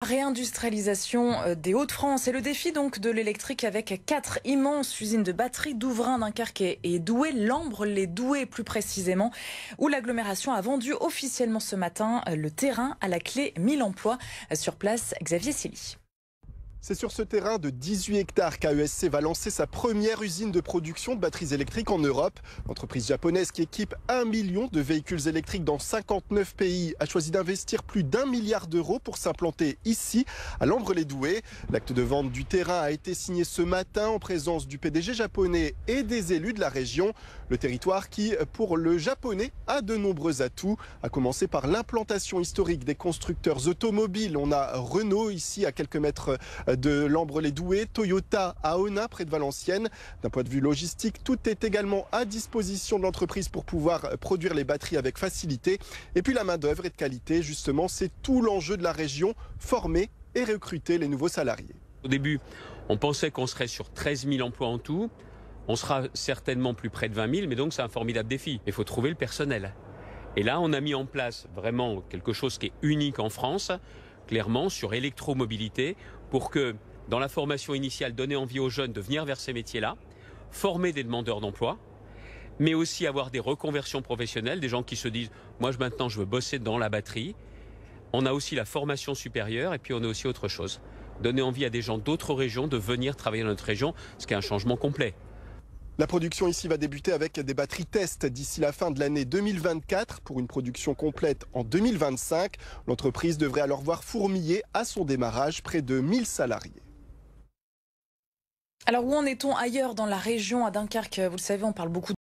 réindustrialisation des Hauts-de-France et le défi donc de l'électrique avec 4 immenses usines de batteries, Douvrin, Dunkerque et Douai, Lambre-les-Douais plus précisément, où l'agglomération a vendu officiellement ce matin le terrain à la clé 1000 emplois. Sur place, Xavier Silly. C'est sur ce terrain de 18 hectares qu'AESC va lancer sa première usine de production de batteries électriques en Europe. L'entreprise japonaise qui équipe 1 million de véhicules électriques dans 59 pays a choisi d'investir plus d'1 milliard d'euros pour s'implanter ici, à Lambre-les-Douais. L'acte de vente du terrain a été signé ce matin en présence du PDG japonais et des élus de la région. Le territoire qui, pour le japonais, a de nombreux atouts, à commencer par l'implantation historique des constructeurs automobiles. On a Renault ici à quelques mètres de Lambre-les-Douais, Toyota à Ona près de Valenciennes. D'un point de vue logistique, tout est également à disposition de l'entreprise pour pouvoir produire les batteries avec facilité. Et puis la main-d'œuvre est de qualité, justement, c'est tout l'enjeu de la région, former et recruter les nouveaux salariés. Au début, on pensait qu'on serait sur 13 000 emplois en tout. On sera certainement plus près de 20 000, mais donc c'est un formidable défi. Il faut trouver le personnel. Et là, on a mis en place vraiment quelque chose qui est unique en France, clairement sur électromobilité, pour que dans la formation initiale, donner envie aux jeunes de venir vers ces métiers-là, former des demandeurs d'emploi, mais aussi avoir des reconversions professionnelles, des gens qui se disent « moi maintenant je veux bosser dans la batterie ». On a aussi la formation supérieure et puis on a aussi autre chose. Donner envie à des gens d'autres régions de venir travailler dans notre région, ce qui est un changement complet. La production ici va débuter avec des batteries test d'ici la fin de l'année 2024 pour une production complète en 2025. L'entreprise devrait alors voir fourmiller à son démarrage près de 1000 salariés. Alors où en est-on ailleurs dans la région à Dunkerque? Vous le savez, on parle beaucoup